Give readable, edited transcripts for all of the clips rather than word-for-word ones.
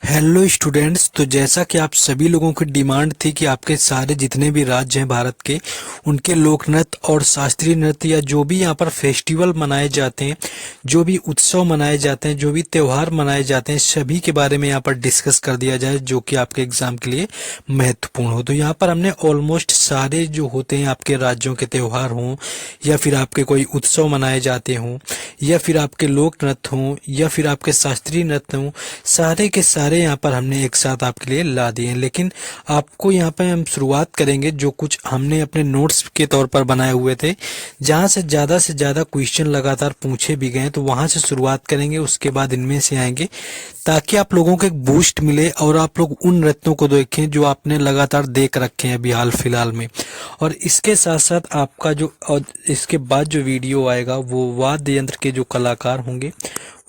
Hello students. तो जैसा कि आप सभी लोगों की डिमांड थी कि आपके सारे जितने भी राज्य हैं भारत के, उनके लोक नृत्य और शास्त्रीय नृत्य या जो भी यहाँ पर फेस्टिवल मनाए जाते हैं, जो भी उत्सव मनाए जाते हैं, जो भी त्योहार मनाए जाते हैं, सभी के बारे में यहाँ पर डिस्कस कर दिया जाए जो कि आपके एग्जाम के लिए महत्वपूर्ण हो। तो यहाँ पर हमने ऑलमोस्ट सारे जो होते हैं आपके राज्यों के त्योहार हों या फिर आपके कोई उत्सव मनाए जाते हों या फिर आपके लोक नृत्य हों या फिर आपके शास्त्रीय नृत्य हों, सारे के सारे यहाँ पर हमने एक साथ आपके लिए ला दिए हैं। लेकिन आपको यहाँ पे हम शुरुआत करेंगे जो कुछ हमने अपने नोट्स के तौर पर बनाए हुए थे, जहाँ से ज़्यादा क्वेश्चन लगातार पूछे भी गए, तो वहाँ से शुरुआत करेंगे, उसके बाद इनमें से आएंगे, ताकि आप लोगों को एक बूस्ट मिले और आप लोग उन नृत्यों को देखें जो आपने लगातार देख रखे हैं अभी हाल फिलहाल में। और इसके साथ साथ आपका जो और इसके बाद जो वीडियो आएगा वो वाद्य यंत्र के जो कलाकार होंगे,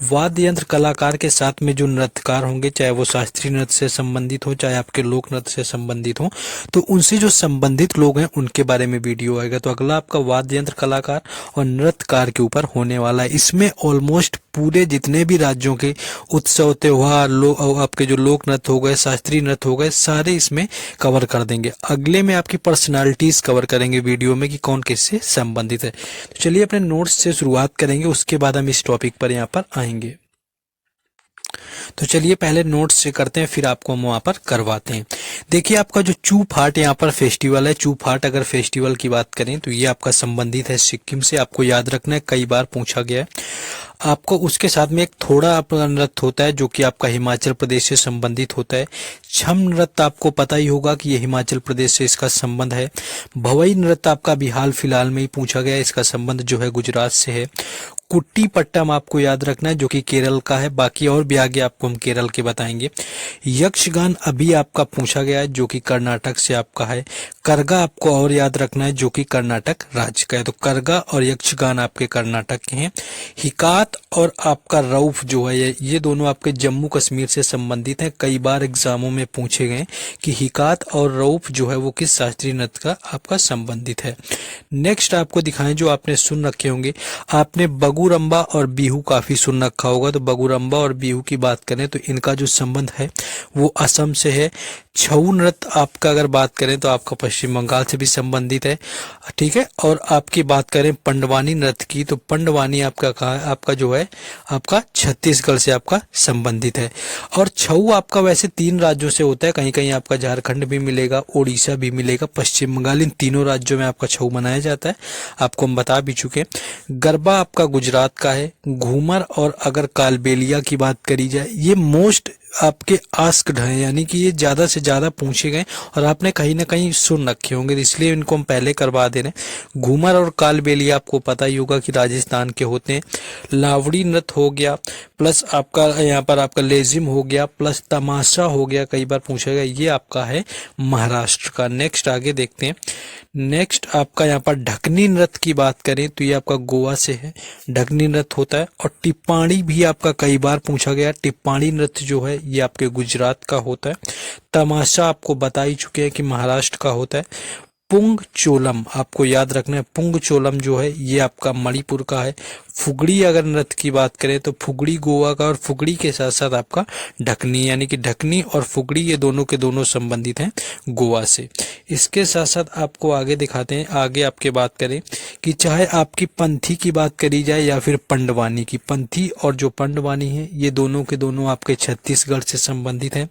वाद्य यंत्र कलाकार के साथ में जो नृत्यकार होंगे, चाहे वो शास्त्रीय नृत्य से संबंधित हो चाहे आपके लोक नृत्य से संबंधित हो, तो उनसे जो संबंधित लोग हैं उनके बारे में वीडियो आएगा। तो अगला आपका वाद्य यंत्र कलाकार और नृत्यकार के ऊपर होने वाला है। इसमें ऑलमोस्ट पूरे जितने भी राज्यों के उत्सव त्योहार आपके जो लोक नृत्य हो गए, शास्त्रीय नृत्य हो गए, सारे इसमें कवर कर देंगे। अगले में आपकी पर्सनालिटीज कवर करेंगे वीडियो में कि कौन किससे संबंधित है। तो चलिए अपने नोट्स से शुरुआत करेंगे, उसके बाद हम इस टॉपिक पर यहाँ पर आएंगे। तो चलिए पहले नोट्स से करते हैं, फिर आपको हम वहाँ पर करवाते हैं। देखिए आपका जो चू फाट यहाँ पर फेस्टिवल है, चू फाट अगर फेस्टिवल की बात करें तो ये आपका संबंधित है सिक्किम से, आपको याद रखना है, कई बार पूछा गया है आपको। उसके साथ में एक थोड़ा आपका नृत्य होता है जो कि आपका हिमाचल प्रदेश से संबंधित होता है। छम नृत्य आपको पता ही होगा कि ये हिमाचल प्रदेश से इसका संबंध है। भवई नृत्य आपका अभी हाल फिलहाल में ही पूछा गया है, इसका संबंध जो है गुजरात से है। कुट्टी पट्टम आपको याद रखना है जो कि केरल का है, बाकी और भी आगे आपको हम केरल के बताएंगे। यक्षगान अभी आपका पूछा गया है जो कि कर्नाटक से आपका है। करगा आपको और याद रखना है जो कि कर्नाटक राज्य का है। तो करगा और यक्षगान आपके कर्नाटक के हैं। हिकात और आपका रऊफ जो है ये दोनों आपके जम्मू कश्मीर से संबंधित हैं। कई बार एग्जामों में पूछे गए कि हिकात और रऊफ जो है वो किस शास्त्रीय नृत्य का आपका संबंधित है। नेक्स्ट आपको दिखाएं जो आपने सुन रखे होंगे, आपने बगुरम्बा और बिहू काफी सुन रखा होगा। तो बगुरम्बा और बिहू की बात करें तो इनका जो संबंध है वो असम से है। छऊ नृत्य आपका अगर बात करें तो आपका पश्चिम बंगाल से भी संबंधित है, ठीक है। और आपकी बात करें पंडवानी नृत्य की तो पंडवानी आपका कहाँ है, आपका जो है आपका छत्तीसगढ़ से आपका संबंधित है। और छऊ आपका वैसे 3 राज्यों से होता है, कहीं कहीं आपका झारखंड भी मिलेगा, उड़ीसा भी मिलेगा, पश्चिम बंगाल, इन तीनों राज्यों में आपका छऊ मनाया जाता है, आपको हम बता भी चुके हैं। गरबा आपका गुजरात का है। घूमर और अगर कालबेलिया की बात करी जाए, ये मोस्ट आपके आस्क्ड हैं, यानी कि ये ज्यादा से ज्यादा पूछे गए और आपने कहीं ना कहीं सुन रखे होंगे, इसलिए इनको हम पहले करवा दे रहे हैं। घूमर और कालबेलिया आपको पता ही होगा कि राजस्थान के होते हैं। लावड़ी नृत्य हो गया, प्लस आपका यहाँ पर आपका लेजिम हो गया, प्लस तमाशा हो गया, कई बार पूछा गया, ये आपका है महाराष्ट्र का। नेक्स्ट आगे देखते हैं। नेक्स्ट आपका यहाँ पर ढकनी नृत्य की बात करें तो ये आपका गोवा से है, ढकनी नृत्य होता है। और टिप्पाणी भी आपका कई बार पूछा गया, टिप्पाणी नृत्य जो है ये आपके गुजरात का होता है। तमाशा आपको बता ही चुके हैं कि महाराष्ट्र का होता है। पुंग चोलम आपको याद रखना है, पुंग चोलम जो है ये आपका मणिपुर का है। फुगड़ी अगर नृत्य की बात करें तो फुगड़ी गोवा का, और फुगड़ी के साथ साथ आपका ढकनी, यानी कि ढकनी और फुगड़ी ये दोनों के दोनों संबंधित हैं गोवा से। इसके साथ साथ आपको आगे दिखाते हैं, आगे आपके बात करें कि चाहे आपकी पंथी की बात करी जाए या फिर पंडवानी की, पंथी और जो पंडवानी है ये दोनों के दोनों आपके छत्तीसगढ़ से संबंधित हैं।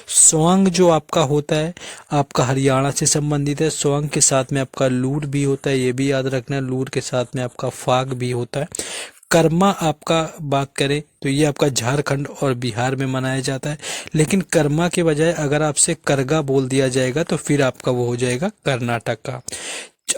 स्वांग जो आपका होता है आपका हरियाणा से संबंधित है। स्वांग के साथ में आपका लूर भी होता है, ये भी याद रखना है, लूर के साथ में आपका फाग भी होता है। कर्मा आपका बात करें तो ये आपका झारखंड और बिहार में मनाया जाता है, लेकिन कर्मा के बजाय अगर आपसे करगा बोल दिया जाएगा तो फिर आपका वो हो जाएगा कर्नाटक का।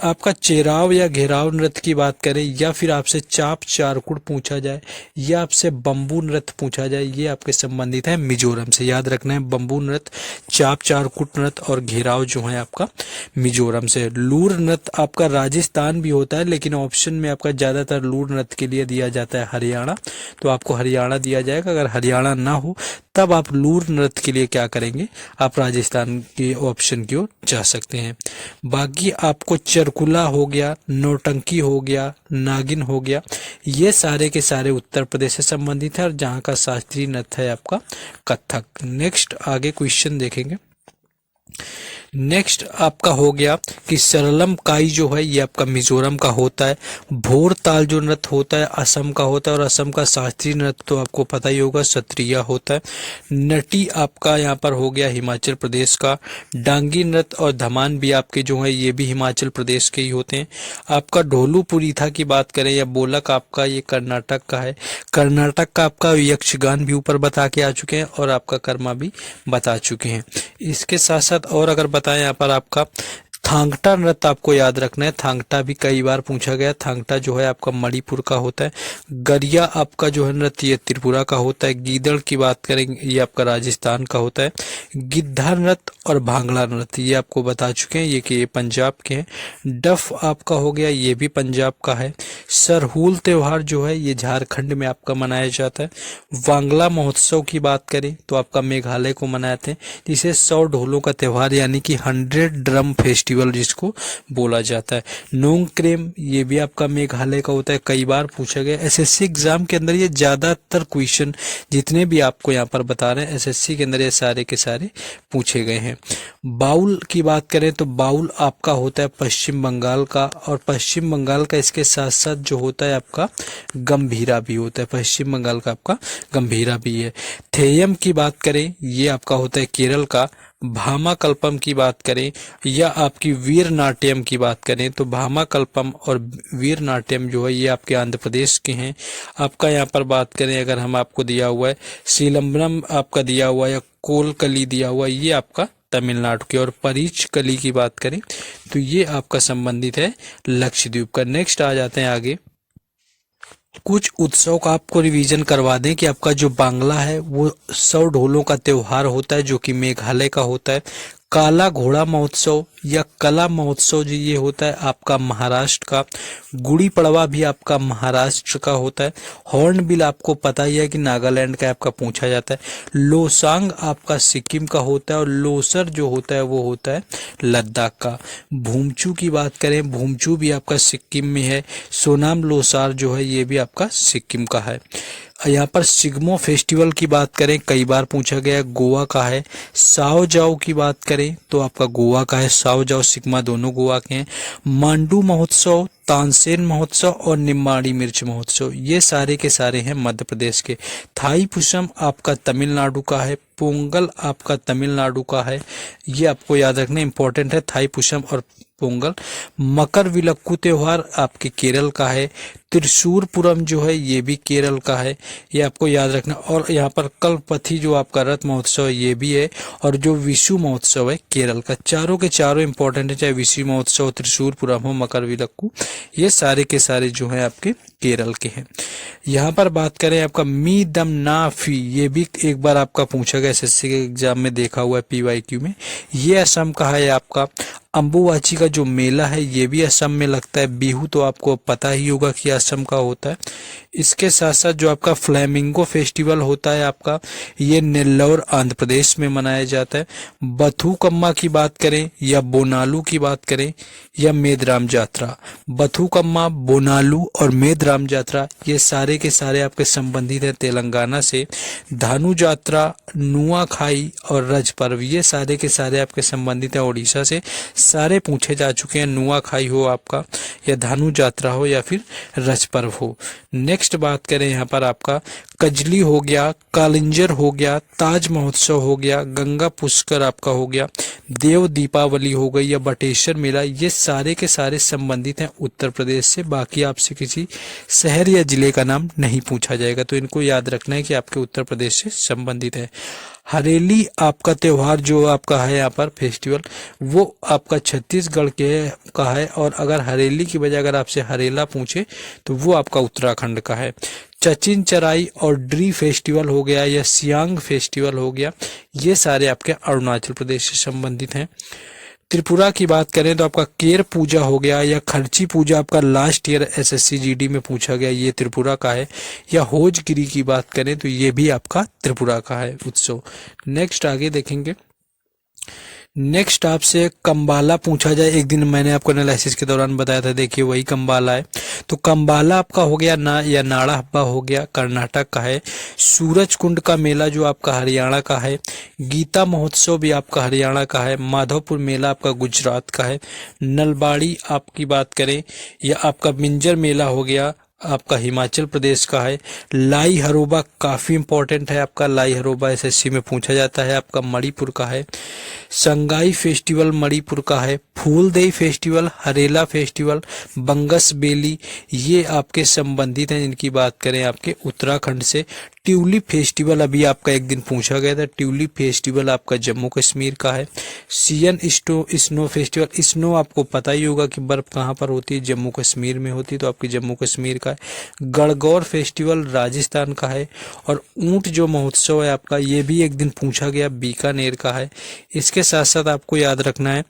आपका चेराव या घेराव नृत्य की बात करें या फिर आपसे चाप चारकुट पूछा जाए या आपसे बम्बू नृत्य पूछा जाए, ये आपके संबंधित है मिजोरम से। याद रखना है बम्बू नृत्य, चाप चारकुट नृत्य और घेराव जो है आपका मिजोरम से। लूर नृत्य आपका राजस्थान भी होता है, लेकिन ऑप्शन में आपका ज्यादातर लूर नृत्य के लिए दिया जाता है हरियाणा, तो आपको हरियाणा दिया जाएगा। अगर हरियाणा ना हो तब आप लूर नृत्य के लिए क्या करेंगे, आप राजस्थान के ऑप्शन की ओर जा सकते हैं। बाकी आपको चरकुला हो गया, नौटंकी हो गया, नागिन हो गया, ये सारे के सारे उत्तर प्रदेश से संबंधित है और जहाँ का शास्त्रीय नृत्य है आपका कथक। नेक्स्ट आगे क्वेश्चन देखेंगे। नेक्स्ट आपका हो गया कि सरलम काई जो है ये आपका मिजोरम का होता है। भोर ताल जो नृत्य होता है असम का होता है और असम का शास्त्रीय नृत्य तो आपको पता ही होगा सत्रिया होता है। नटी आपका यहाँ पर हो गया हिमाचल प्रदेश का। डांगी नृत्य और धमान भी आपके जो है ये भी हिमाचल प्रदेश के ही होते हैं। आपका ढोलू पुरीथा की बात करें या बोलक आपका ये कर्नाटक का है। कर्नाटक का आपका यक्षगान भी ऊपर बता के आ चुके हैं और आपका कर्मा भी बता चुके हैं। इसके साथ साथ और अगर बताएं यहाँ पर आपका थांगटा नृत्य आपको याद रखना है। थांगटा भी कई बार पूछा गया। थांगटा जो है आपका मणिपुर का होता है। गरिया आपका जो है नृत्य ये त्रिपुरा का होता है। गीदड़ की बात करेंगे ये आपका राजस्थान का होता है। गिद्धा नृत्य और भांगड़ा नृत्य ये आपको बता चुके हैं ये कि ये पंजाब के हैं। डफ आपका हो गया ये भी पंजाब का है। सरहूल त्योहार जो है ये झारखंड में आपका मनाया जाता है। वांगला महोत्सव की बात करें तो आपका मेघालय को मनाते हैं, जिसे 100 ढोलों का त्योहार यानी कि 100 ड्रम फेस्टिवल जिसको बोला जाता है। नोंगक्रेम ये भी आपका मेघालय का होता है। कई बार पूछा गया एसएससी एग्जाम के अंदर, ये ज्यादातर क्वेश्चन जितने भी आपको यहाँ पर बता रहे हैं एसएससी के अंदर ये सारे के सारे पूछे गए हैं। बाउल की बात करें तो बाउल आपका होता है पश्चिम बंगाल का और पश्चिम बंगाल का इसके साथ साथ जो होता है आपका गंभीरा भी होता है। पश्चिम बंगाल का आपका गंभीरा भी है। थेयम की बात करें ये आपका होता है केरल का। भामा कल्पम की बात करें या आपकी वीर नाट्यम की बात करें तो भामा कल्पम और वीर नाट्यम जो है ये आपके आंध्र प्रदेश के हैं। आपका यहाँ पर बात करें अगर हम आपको दिया हुआ है सीलम्बरम आपका दिया हुआ है या कोलकली दिया हुआ है ये आपका तमिलनाडु के। और परीच कली की बात करें तो ये आपका संबंधित है लक्षद्वीप का। नेक्स्ट आ जाते हैं आगे। कुछ उत्सव का आपको रिवीजन करवा दें कि आपका जो बांग्ला है वो 100 ढोलों का त्योहार होता है जो कि मेघालय का होता है। काला घोड़ा महोत्सव या कला महोत्सव जो ये होता है आपका महाराष्ट्र का। गुड़ी पड़वा भी आपका महाराष्ट्र का होता है। हॉर्नबिल आपको पता ही है कि नागालैंड का आपका पूछा जाता है। लोसांग आपका सिक्किम का होता है और लोसर जो होता है वो होता है लद्दाख का। भूमचू की बात करें भूमचू भी आपका सिक्किम में है। सोनाम लोसार जो है ये भी आपका सिक्किम का है। यहाँ पर सिग्मो फेस्टिवल की बात करें कई बार पूछा गया गोवा का है। साओ जाओ की बात करें तो आपका गोवा का है। साओ जाओ सिग्मा दोनों गोवा के हैं। मांडू महोत्सव, तानसेन महोत्सव और निम्माड़ी मिर्च महोत्सव ये सारे के सारे हैं मध्य प्रदेश के। थाई पुषम आपका तमिलनाडु का है। पोंगल आपका तमिलनाडु का है। ये आपको याद रखना इंपॉर्टेंट है थाई पुषम और पोंगल। मकर विलक्कू त्योहार आपके केरल का है। त्रिशूरपुरम जो है ये भी केरल का है, ये आपको याद रखना। और यहाँ पर कल्पथी जो आपका रथ महोत्सव है ये भी है और जो विशु महोत्सव है केरल का। चारों के चारों इंपॉर्टेंट है, चाहे विशु महोत्सव, त्रिशूरपुरम हो, मकर विलक्कू, ये सारे के सारे जो है आपके केरल के हैं। यहाँ पर बात करें आपका मी दम ना फी, ये भी एक बार आपका पूछा गया एसएससी के एग्जाम में, देखा हुआ है पीवाईक्यू में। ये असम का है आपका। अम्बुवाची का जो मेला है ये भी असम में लगता है। बिहू तो आपको पता ही होगा कि असम का होता है। इसके साथ साथ जो आपका फ्लैमिंगो फेस्टिवल होता है आपका, ये नेल्लौर आंध्र प्रदेश में मनाया जाता है। बथुकम्मा की बात करें या बोनालू की बात करें या मेदराम यात्रा, बथुकम्मा, बोनालू और मेदराम यात्रा ये सारे के सारे आपके संबंधित हैं तेलंगाना से। धानु यात्रा, नुआखाई और रज पर्व ये सारे के सारे आपके संबंधित हैं उड़ीसा से। सारे पूछे जा चुके हैं, नुआखाई हो आपका या धानु यात्रा हो या फिर रज पर्व हो। नेक्स्ट बात करें यहाँ पर आपका कजली हो गया, कालिंजर हो गया, ताज महोत्सव हो गया, गंगा पुष्कर आपका हो गया, देव दीपावली हो गई या बटेश्वर मेला, ये सारे के सारे संबंधित हैं उत्तर प्रदेश से। बाकी आपसे किसी शहर या जिले का नाम नहीं पूछा जाएगा, तो इनको याद रखना है कि आपके उत्तर प्रदेश से संबंधित है। हरेली आपका त्योहार जो आपका है यहाँ पर फेस्टिवल, वो आपका छत्तीसगढ़ के का है। और अगर हरेली की बजाय अगर आपसे हरेला पूछे तो वो आपका उत्तराखंड का है। चचिन चराई और ड्री फेस्टिवल हो गया या सियांग फेस्टिवल हो गया, ये सारे आपके अरुणाचल प्रदेश से संबंधित हैं। त्रिपुरा की बात करें तो आपका केर पूजा हो गया, या खर्ची पूजा आपका लास्ट ईयर एसएससी जीडी में पूछा गया, ये त्रिपुरा का है। या होजगिरी की बात करें तो ये भी आपका त्रिपुरा का है उत्सव। नेक्स्ट आगे देखेंगे। नेक्स्ट आपसे कंबाला पूछा जाए, एक दिन मैंने आपको एनालिसिस के दौरान बताया था, देखिए वही कंबाला है। तो कंबाला आपका हो गया ना, या नाड़ा हब्बा हो गया, कर्नाटक का है। सूरज कुंड का मेला जो आपका हरियाणा का है। गीता महोत्सव भी आपका हरियाणा का है। माधवपुर मेला आपका गुजरात का है। नलबाड़ी आपकी बात करें, या आपका मिंजर मेला हो गया आपका हिमाचल प्रदेश का है। लाई हरोबा काफी इंपॉर्टेंट है आपका, लाई हरोबा एसएससी में पूछा जाता है, आपका मणिपुर का है। संगाई फेस्टिवल मणिपुर का है। फूलदेई फेस्टिवल, हरेला फेस्टिवल, बंगस बेली, ये आपके संबंधित हैं जिनकी बात करें आपके उत्तराखंड से। ट्यूलिप फेस्टिवल अभी आपका एक दिन पूछा गया था, ट्यूलिप फेस्टिवल आपका जम्मू कश्मीर का है। सियन स्नो फेस्टिवल, स्नो आपको पता ही होगा कि बर्फ कहाँ पर होती है, जम्मू कश्मीर में होती है, तो आपकी जम्मू कश्मीर का है। गणगौर फेस्टिवल राजस्थान का है। और ऊंट जो महोत्सव है आपका, ये भी एक दिन पूछा गया, बीकानेर का है। इसके साथ साथ आपको याद रखना है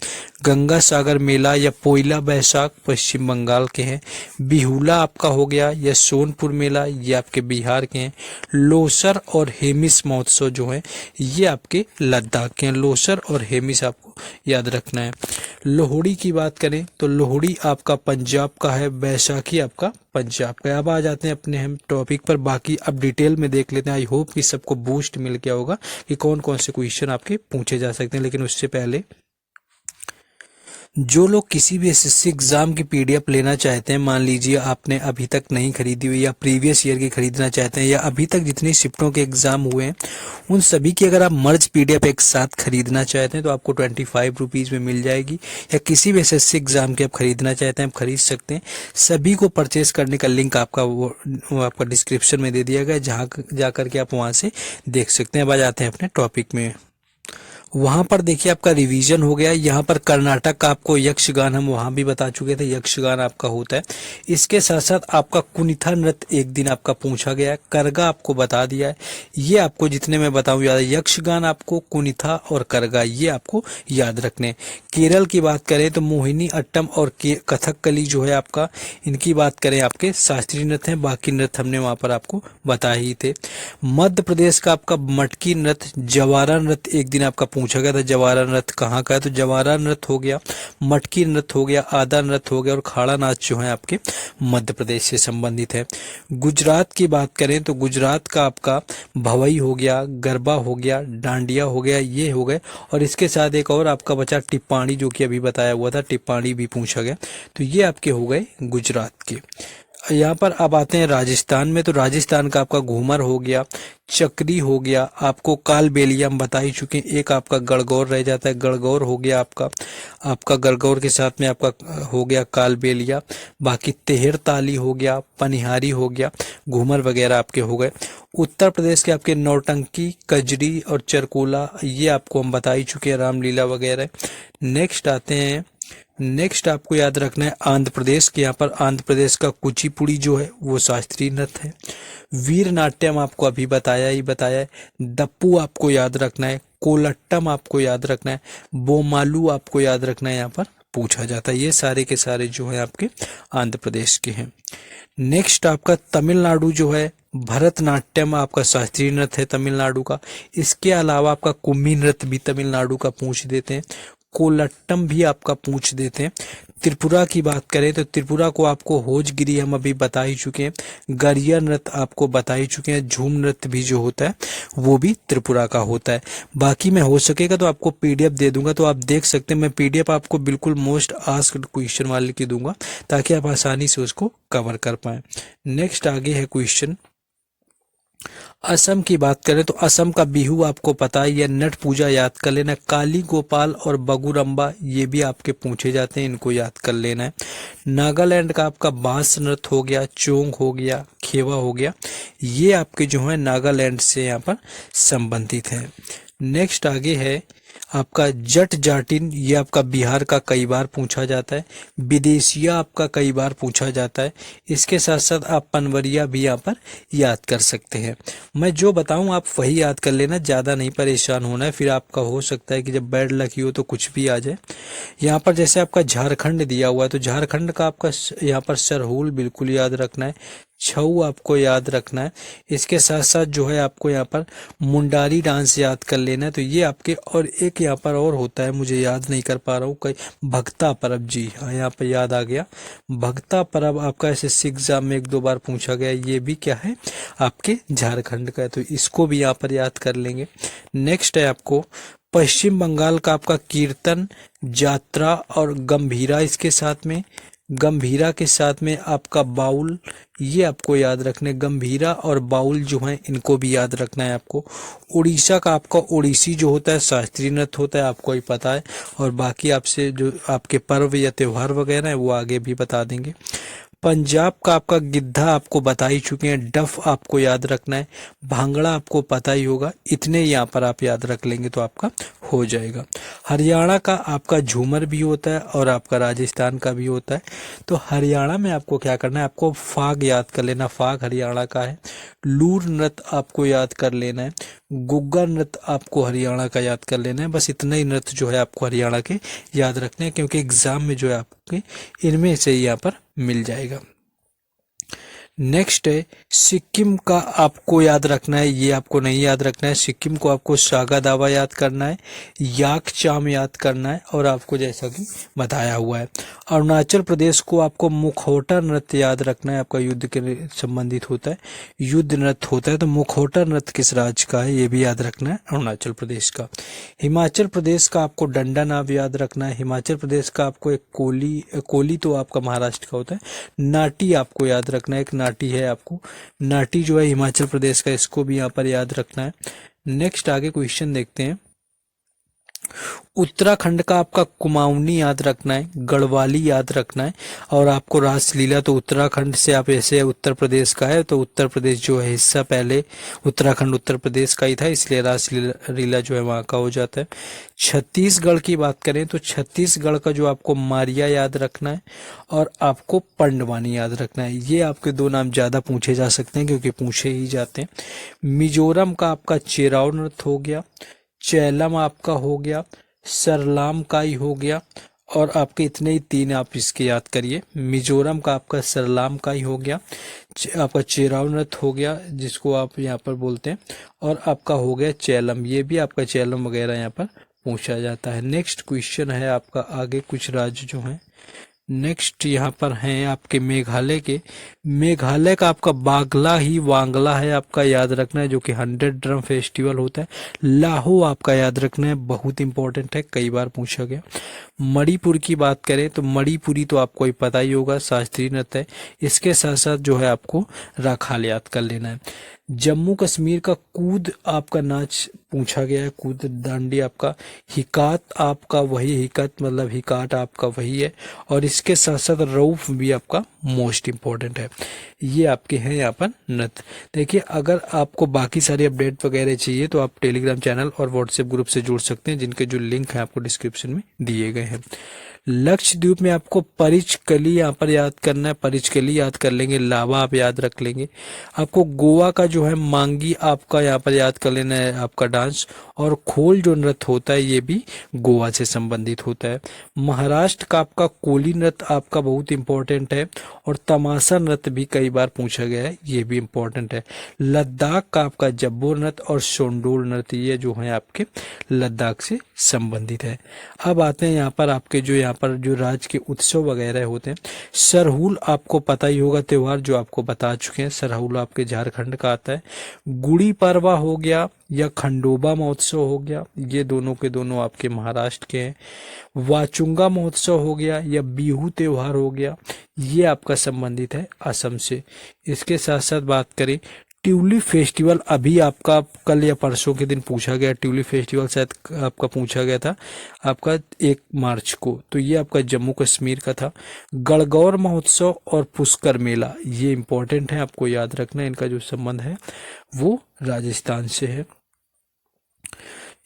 गंगा सागर मेला या पोइला बैसाख पश्चिम बंगाल के हैं। बिहुला आपका हो गया, या सोनपुर मेला, ये आपके बिहार के हैं। लोसर और हेमिस महोत्सव जो है ये आपके लद्दाख के हैं। लोसर और हेमिस आपको याद रखना है। लोहड़ी की बात करें तो लोहड़ी आपका पंजाब का है, बैसाखी आपका पंजाब का है। अब आ जाते हैं अपने हम टॉपिक पर, बाकी अब डिटेल में देख लेते हैं। आई होप कि सबको बूस्ट मिल गया होगा कि कौन कौन से क्वेश्चन आपके पूछे जा सकते हैं। लेकिन उससे पहले जो लोग किसी भी एसएससी एग्जाम की पीडीएफ लेना चाहते हैं, मान लीजिए आपने अभी तक नहीं खरीदी हुई, या प्रीवियस ईयर की खरीदना चाहते हैं, या अभी तक जितनी शिफ्टों के एग्जाम हुए हैं उन सभी की अगर आप मर्ज पीडीएफ एक साथ खरीदना चाहते हैं तो आपको 25 रुपीज़ में मिल जाएगी। या किसी भी एसएससी एग्जाम की आप खरीदना चाहते हैं आप खरीद सकते हैं। सभी को परचेज करने का लिंक आपका वो आपका डिस्क्रिप्शन में दे दिया गया, जहाँ जा करके आप वहाँ से देख सकते हैं। अब आ जाते हैं अपने टॉपिक में। वहां पर देखिए आपका रिवीजन हो गया। यहाँ पर कर्नाटक का आपको यक्षगान हम वहां भी बता चुके थे, यक्षगान आपका होता है। इसके साथ साथ आपका कुनिथा नृत्य एक दिन आपका पूछा गया है। करगा आपको बता दिया है, ये आपको जितने मैं बताऊं याद है। यक्षगान आपको कुनिथा और करगा ये आपको याद रखने। केरल की बात करें तो मोहिनी अट्टम और कथकली जो है आपका, इनकी बात करें आपके शास्त्रीय नृत्य हैं। बाकी नृत्य हमने वहां पर आपको बताए ही थे। मध्य प्रदेश का आपका मटकी नृत्य, जवारा नृत्य एक दिन आपका पूछा गया था, जवारा नृत्य कहाँ का है, तो जवारा नृत्य हो गया, मटकी नृत्य हो गया, आदा नृत्य हो गया, और खाड़ा नाच जो है आपके मध्य प्रदेश से संबंधित है। गुजरात की बात करें तो गुजरात का आपका भवई हो गया, गरबा हो गया, डांडिया हो गया, ये हो गए। और इसके साथ एक और आपका बचा टिप्पाणी, जो कि अभी बताया हुआ था, टिप्पाणी भी पूछा गया। तो ये आपके हो गए गुजरात के। यहाँ पर अब आते हैं राजस्थान में, तो राजस्थान का आपका घूमर हो गया, चक्री हो गया, आपको कालबेलिया हम बता ही चुके हैं। एक आपका गणगौर रह जाता है, गणगौर हो गया आपका गणगौर के साथ में आपका हो गया कालबेलिया। बाकी तेहर ताली हो गया, पनिहारी हो गया, घूमर वगैरह आपके हो गए। उत्तर प्रदेश के आपके नौटंकी, कजरी और चरकोला, ये आपको हम बता ही चुके हैं, रामलीला वगैरह। नेक्स्ट आते हैं, नेक्स्ट आपको याद रखना है आंध्र प्रदेश के। यहाँ पर आंध्र प्रदेश का कुचिपुड़ी जो है वो शास्त्रीय नृत्य है। वीर नाट्यम आपको अभी बताया है। दप्पू आपको याद रखना है। कोलट्टम आपको याद रखना है। बोमालू आपको याद रखना है, यहाँ पर पूछा जाता है। ये सारे के सारे जो है आपके आंध्र प्रदेश के हैं। नेक्स्ट आपका तमिलनाडु जो है, भरतनाट्यम आपका शास्त्रीय नृत्य है तमिलनाडु का। इसके अलावा आपका कुम्भी नृत्य भी तमिलनाडु का पूछ देते हैं। कोलट्टम भी आपका पूछ देते हैं। त्रिपुरा की बात करें तो त्रिपुरा को आपको होजगिरी हम अभी बता ही चुके हैं। गरिया नृत्य आपको बता ही चुके हैं। झूम नृत्य भी जो होता है वो भी त्रिपुरा का होता है। बाकी मैं हो सकेगा तो आपको पीडीएफ दे दूंगा, तो आप देख सकते हैं। मैं पीडीएफ आपको बिल्कुल मोस्ट आस्क्ड क्वेश्चन वाले की दूंगा ताकि आप आसानी से उसको कवर कर पाए। नेक्स्ट आगे है क्वेश्चन, असम की बात करें तो असम का बिहू आपको पता है, या नट पूजा याद कर लेना। काली गोपाल और बगुरम्बा ये भी आपके पूछे जाते हैं, इनको याद कर लेना है। नागालैंड का आपका बांस नृत्य हो गया, चोंग हो गया, खेवा हो गया, ये आपके जो है नागालैंड से यहाँ पर संबंधित है। नेक्स्ट आगे है आपका जट जाटिन ये आपका बिहार का कई बार पूछा जाता है। विदेशिया आपका कई बार पूछा जाता है। इसके साथ साथ आप पनवरिया भी यहाँ पर याद कर सकते हैं। मैं जो बताऊं आप वही याद कर लेना, ज़्यादा नहीं परेशान होना है, फिर आपका हो सकता है कि जब बैड लकी हो तो कुछ भी आ जाए। यहाँ पर जैसे आपका झारखंड दिया हुआ है तो झारखंड का आपका यहाँ पर सरहुल बिल्कुल याद रखना है, छऊ आपको याद रखना है। इसके साथ साथ जो है आपको यहाँ पर मुंडारी डांस याद कर लेना है। तो ये आपके, और एक यहाँ पर और होता है मुझे याद नहीं कर पा रहा हूँ, कहीं भक्ता परब, जी हाँ यहाँ पर याद आ गया। भक्ता परब आपका एसएससी एग्जाम में 1-2 बार पूछा गया, ये भी क्या है आपके झारखंड का है, तो इसको भी यहाँ पर याद कर लेंगे। नेक्स्ट है आपको पश्चिम बंगाल का आपका कीर्तन, जात्रा और गंभीरा, इसके साथ में गंभीरा के साथ में आपका बाउल, ये आपको याद रखना है। गंभीरा और बाउल जो है इनको भी याद रखना है आपको। उड़ीसा का आपका ओडिसी जो होता है शास्त्रीय नृत्य होता है, आपको ही पता है, और बाकी आपसे जो आपके पर्व या त्योहार वगैरह है वो आगे भी बता देंगे। पंजाब का आपका गिद्धा आपको बता ही चुके हैं। डफ आपको याद रखना है। भांगड़ा आपको पता ही होगा। इतने यहाँ पर आप याद रख लेंगे तो आपका हो जाएगा। हरियाणा का आपका झूमर भी होता है और आपका राजस्थान का भी होता है। तो हरियाणा में आपको क्या करना है, आपको फाग याद कर लेना, फाग हरियाणा का है। लूर नृत्य आपको याद कर लेना है। गुग्गा नृत्य आपको हरियाणा का याद कर लेना है। बस इतना ही नृत्य जो है आपको हरियाणा के याद रखने हैं, क्योंकि एग्जाम में जो है आपके इनमें से ही यहाँ पर मिल जाएगा। नेक्स्ट है सिक्किम का आपको याद रखना है, ये आपको नहीं याद रखना है। सिक्किम को आपको सागा दावा याद करना है, याक चाम याद करना है, और आपको जैसा कि बताया हुआ है। अरुणाचल प्रदेश को आपको मुखौटा नृत्य याद रखना है, आपका युद्ध के संबंधित होता है, युद्ध नृत्य होता है। तो मुखौटा नृत्य किस राज्य का है ये भी याद रखना है, अरुणाचल प्रदेश का। हिमाचल प्रदेश का आपको डंडा नाव याद रखना है। हिमाचल प्रदेश का आपको एक कोली तो आपका महाराष्ट्र का होता है। नाटी आपको याद रखना है, एक नाटी है आपको, नाटी जो है हिमाचल प्रदेश का, इसको भी यहाँ पर याद रखना है। नेक्स्ट आगे क्वेश्चन देखते हैं। उत्तराखंड का आपका कुमाऊनी याद रखना है, गढ़वाली याद रखना है, और आपको रासलीला, तो उत्तराखंड से आप ऐसे उत्तर प्रदेश का है तो उत्तर प्रदेश जो है हिस्सा पहले उत्तराखंड उत्तर प्रदेश का ही था, इसलिए रासलीला जो है वहाँ का हो जाता है। छत्तीसगढ़ की बात करें तो छत्तीसगढ़ का जो आपको मारिया याद रखना है और आपको पंडवानी याद रखना है। ये आपके दो नाम ज़्यादा पूछे जा सकते हैं क्योंकि पूछे ही जाते हैं। मिजोरम का आपका चेराव नृत्य हो गया, चैलम आपका हो गया, सरलाम काई हो गया, और आपके इतने ही 3 आप इसके याद करिए। मिजोरम का आपका सरलाम काई हो गया, आपका चेराव नृत्य हो गया जिसको आप यहाँ पर बोलते हैं, और आपका हो गया चैलम, ये भी आपका चैलम वगैरह यहाँ पर पूछा जाता है। नेक्स्ट क्वेश्चन है आपका आगे कुछ राज्य जो हैं। नेक्स्ट यहाँ पर हैं आपके मेघालय के। मेघालय का आपका बागला ही वांगला है, आपका याद रखना है, जो कि 100 ड्रम फेस्टिवल होता है। लाहो आपका याद रखना है, बहुत इंपॉर्टेंट है, कई बार पूछा गया। मणिपुर की बात करें तो मणिपुरी तो आपको ही पता ही होगा, शास्त्रीय नृत्य है। इसके साथ साथ जो है आपको राखाल याद कर लेना है। जम्मू कश्मीर का कूद आपका नाच पूछा गया है, कूद दांडी आपका। हिकात आपका वही, हिकत मतलब हिकाट आपका वही है, और इसके साथ साथ रऊफ भी आपका मोस्ट इम्पोर्टेंट है। ये आपके हैं यहाँ पर नृत्य। देखिए अगर आपको बाकी सारी अपडेट वगैरह चाहिए तो आप टेलीग्राम चैनल और व्हाट्सएप ग्रुप से जुड़ सकते हैं, जिनके जो लिंक है आपको डिस्क्रिप्शन में दिए गए हैं। लक्षद्वीप में आपको परिचकली यहाँ पर याद करना है, परिचकली याद कर लेंगे, लावा आप याद रख लेंगे। आपको गोवा का जो है मांगी आपका यहाँ पर याद कर लेना है, आपका डांस, और खोल जो नृत्य होता है ये भी गोवा से संबंधित होता है। महाराष्ट्र का आपका कोली नृत्य आपका बहुत इंपॉर्टेंट है, और तमाशा नृत्य भी कई बार पूछा गया है, ये भी इंपॉर्टेंट है। लद्दाख का आपका जब्बो नृत्य और शोंडोल नृत्य, ये जो है आपके लद्दाख से संबंधित है। अब आते हैं यहाँ पर आपके जो यहाँ पर जो राज्य के उत्सव वगैरह होते हैं। सरहुल आपको पता ही होगा, त्योहार जो आपको बता चुके हैं, सरहुल आपके झारखंड का आता है। गुड़ी पड़वा हो गया या खंडोबा महोत्सव हो गया, ये दोनों के दोनों आपके महाराष्ट्र के हैं। वाचुंगा महोत्सव हो गया या बिहू त्योहार हो गया, ये आपका संबंधित है असम से। इसके साथ साथ बात करें ट्यूलिप फेस्टिवल, अभी आपका कल या परसों के दिन पूछा गया, ट्यूलिप फेस्टिवल शायद आपका पूछा गया था आपका 1 मार्च को, तो ये आपका जम्मू कश्मीर का था। गणगौर महोत्सव और पुष्कर मेला, ये इंपॉर्टेंट है, आपको याद रखना है, इनका जो संबंध है वो राजस्थान से है।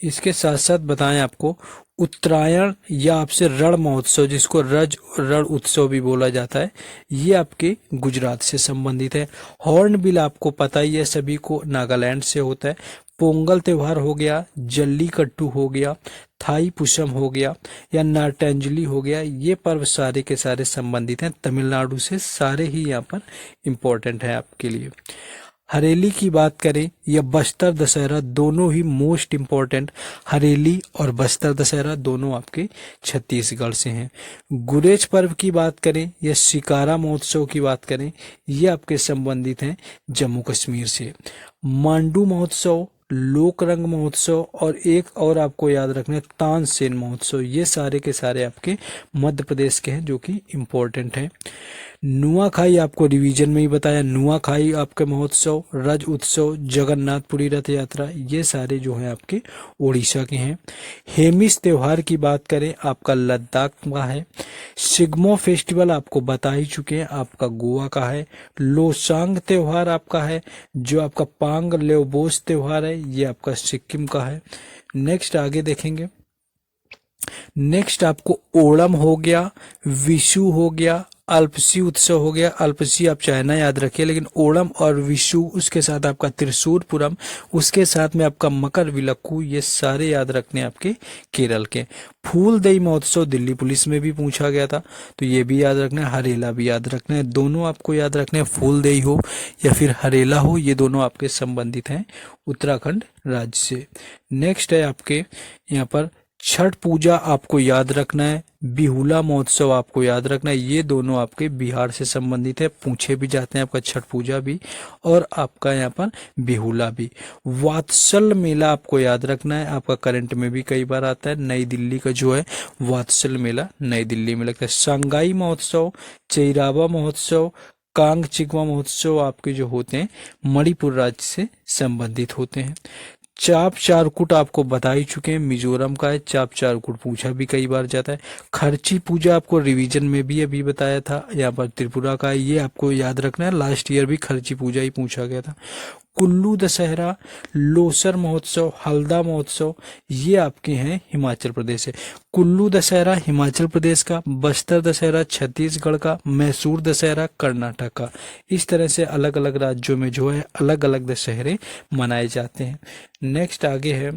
इसके साथ साथ बताएं आपको उत्तरायण या आपसे रण महोत्सव, जिसको रण उत्सव भी बोला जाता है, ये आपके गुजरात से संबंधित है। हॉर्नबिल आपको पता ही है सभी को, नागालैंड से होता है। पोंगल त्योहार हो गया, जल्लीकट्टू हो गया, थाई पुषम हो गया या नाट्यांजलि हो गया, ये पर्व सारे के सारे संबंधित हैं तमिलनाडु से, सारे ही यहाँ पर इम्पोर्टेंट है आपके लिए। हरेली की बात करें या बस्तर दशहरा, दोनों ही मोस्ट इम्पोर्टेंट, हरेली और बस्तर दशहरा दोनों आपके छत्तीसगढ़ से हैं। गुरेज पर्व की बात करें या शिकारा महोत्सव की बात करें, ये आपके संबंधित हैं जम्मू कश्मीर से। मांडू महोत्सव, लोक रंग महोत्सव और एक और आपको याद रखना है तानसेन महोत्सव, ये सारे के सारे आपके मध्य प्रदेश के हैं जो कि इम्पोर्टेंट हैं। नुआखाई आपको रिवीजन में ही बताया, नुआखाई आपके महोत्सव, रज उत्सव, जगन्नाथपुरी रथ यात्रा, ये सारे जो हैं आपके ओडिशा के हैं। हेमिस त्योहार की बात करें आपका लद्दाख का है। सिग्मो फेस्टिवल आपको बता ही चुके हैं, आपका गोवा का है। लोसांग त्योहार आपका है, जो आपका पांग लेओबोस त्योहार है, ये आपका सिक्किम का है। नेक्स्ट आगे देखेंगे, नेक्स्ट आपको ओणम हो गया, विशु हो गया, अल्पसी उत्सव हो गया। अल्पसी आप चाइना याद रखिए, लेकिन ओणम और विशु, उसके साथ आपका त्रिशूरपुरम, उसके साथ में आपका मकर विलक्कू, ये सारे याद रखने आपके केरल के। फूलदेई महोत्सव दिल्ली पुलिस में भी पूछा गया था, तो ये भी याद रखना है, हरेला भी याद रखना है, दोनों आपको याद रखने हैं, फूलदेई हो या फिर हरेला हो, ये दोनों आपके संबंधित हैं उत्तराखंड राज्य से। नेक्स्ट है आपके यहाँ पर छठ पूजा आपको याद रखना है, बिहुला महोत्सव आपको याद रखना है, ये दोनों आपके बिहार से संबंधित है, पूछे भी जाते हैं, आपका छठ पूजा भी और आपका यहाँ पर बिहुला भी। वात्सल मेला आपको याद रखना है, आपका करंट में भी कई बार आता है, नई दिल्ली का जो है वात्सल मेला नई दिल्ली में लगता है। संगाई महोत्सव, चैरावा महोत्सव, कांग चिकवा महोत्सव आपके जो होते हैं मणिपुर राज्य से संबंधित होते हैं। चाप चारकुट आपको बता ही चुके हैं, मिजोरम का है, चाप चारकुट पूछा भी कई बार जाता है। खर्ची पूजा आपको रिवीजन में भी अभी बताया था, यहाँ पर त्रिपुरा का है, ये आपको याद रखना है, लास्ट ईयर भी खर्ची पूजा ही पूछा गया था। कुल्लू दशहरा, लोसर महोत्सव, हल्दा महोत्सव, ये आपके हैं हिमाचल प्रदेश से। कुल्लू दशहरा हिमाचल प्रदेश का, बस्तर दशहरा छत्तीसगढ़ का, मैसूर दशहरा कर्नाटक का। इस तरह से अलग अलग राज्यों में जो है अलग अलग दशहरे मनाए जाते हैं। नेक्स्ट आगे है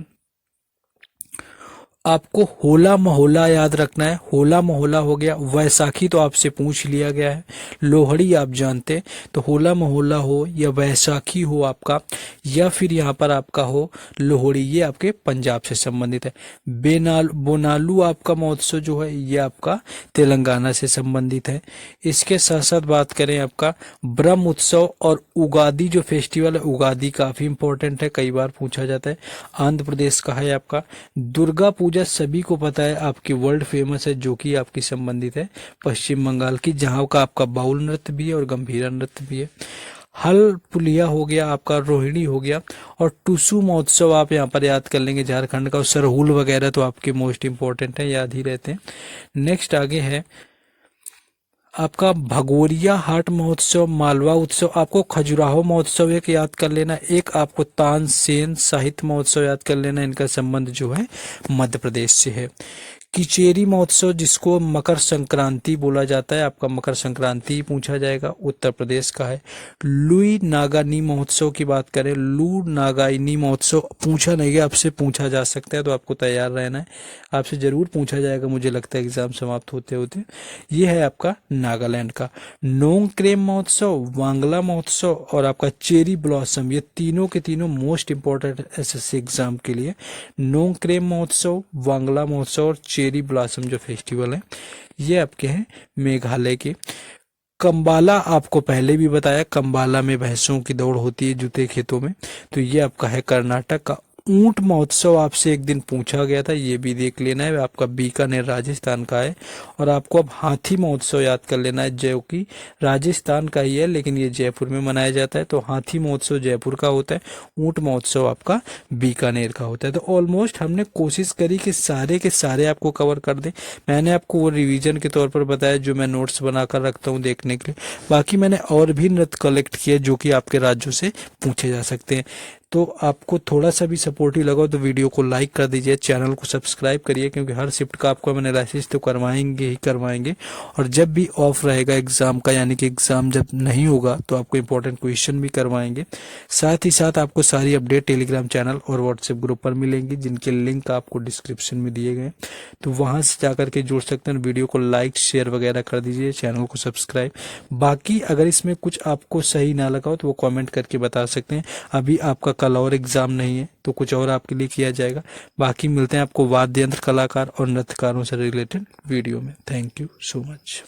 आपको होला मोहल्ला याद रखना है, होला मोहल्ला हो गया। वैसाखी तो आपसे पूछ लिया गया है, लोहड़ी आप जानते, तो होला मोहल्ला हो या वैसाखी हो आपका, या फिर यहाँ पर आपका हो लोहड़ी, ये आपके पंजाब से संबंधित है। बोनालू आपका महोत्सव जो है ये आपका तेलंगाना से संबंधित है। इसके साथ साथ बात करें आपका ब्रह्म उत्सव और उगादी जो फेस्टिवल है, उगादी काफी इंपॉर्टेंट है, कई बार पूछा जाता है, आंध्र प्रदेश का है आपका। दुर्गा पूजा सभी को पता है आपकी वर्ल्ड फेमस है, जो कि आपकी संबंधित है पश्चिम बंगाल की, जहां का आपका बाउल नृत्य भी है और गंभीरा नृत्य भी है। हल पुलिया हो गया आपका, रोहिणी हो गया, और टुसु महोत्सव आप यहाँ पर याद कर लेंगे झारखंड का, और सरहुल वगैरह तो आपके मोस्ट इंपॉर्टेंट है, याद ही रहते हैं। नेक्स्ट आगे है आपका भगोरिया हाट महोत्सव, मालवा उत्सव, आपको खजुराहो महोत्सव एक याद कर लेना, एक आपको तानसेन साहित्य महोत्सव याद कर लेना, इनका संबंध जो है मध्य प्रदेश से है। किचेरी महोत्सव जिसको मकर संक्रांति बोला जाता है, आपका मकर संक्रांति पूछा जाएगा, उत्तर प्रदेश का है। लुई नागानी महोत्सव की बात करें, लू नागानी महोत्सव पूछा नहीं गया, आपसे पूछा जा सकता है, तो आपको तैयार रहना है, आपसे जरूर पूछा जाएगा, मुझे लगता है एग्जाम समाप्त होते होते। ये है आपका नागालैंड का। नोंगक्रेम महोत्सव, वांगला महोत्सव और आपका चेरी ब्लॉसम, ये तीनों के तीनों मोस्ट इंपॉर्टेंट एसएससी एग्जाम के लिए। नोंगक्रेम महोत्सव, वांगला महोत्सव और चेरी ब्लॉसम जो फेस्टिवल है ये आपके हैं मेघालय के। कंबाला आपको पहले भी बताया, कंबाला में भैंसों की दौड़ होती है जूते खेतों में, तो ये आपका है कर्नाटक का। ऊंट महोत्सव आपसे एक दिन पूछा गया था, ये भी देख लेना है, आपका बीकानेर राजस्थान का है। और आपको अब हाथी महोत्सव याद कर लेना है, जो कि राजस्थान का ही है लेकिन ये जयपुर में मनाया जाता है, तो हाथी महोत्सव जयपुर का होता है, ऊंट महोत्सव आपका बीकानेर का होता है। तो ऑलमोस्ट हमने कोशिश करी कि सारे के सारे आपको कवर कर दें। मैंने आपको वो रिवीजन के तौर पर बताया जो मैं नोट्स बनाकर रखता हूँ देखने के लिए, बाकी मैंने और भी नृत्य कलेक्ट किए जो कि आपके राज्यों से पूछे जा सकते हैं। तो आपको थोड़ा सा भी सपोर्टिव लगा तो वीडियो को लाइक कर दीजिए, चैनल को सब्सक्राइब करिए, क्योंकि हर शिफ्ट का आपको हम एनालिसिस तो करवाएंगे ही करवाएंगे। और जब भी ऑफ रहेगा एग्जाम का, यानी कि एग्जाम जब नहीं होगा, तो आपको इंपॉर्टेंट क्वेश्चन भी करवाएंगे। साथ ही साथ आपको सारी अपडेट टेलीग्राम चैनल और व्हाट्सएप ग्रुप पर मिलेंगी, जिनके लिंक आपको डिस्क्रिप्शन में दिए गए, तो वहां से जाकर के जुड़ सकते हैं। वीडियो को लाइक शेयर वगैरह कर दीजिए, चैनल को सब्सक्राइब। बाकी अगर इसमें कुछ आपको सही ना लगा हो तो वो कमेंट करके बता सकते हैं। अभी आपका कल और एग्जाम नहीं है, तो कुछ और आपके लिए किया जाएगा। बाकी मिलते हैं आपको वाद्य यंत्र कलाकार और नृत्यकारों से रिलेटेड वीडियो में। Thank you so much.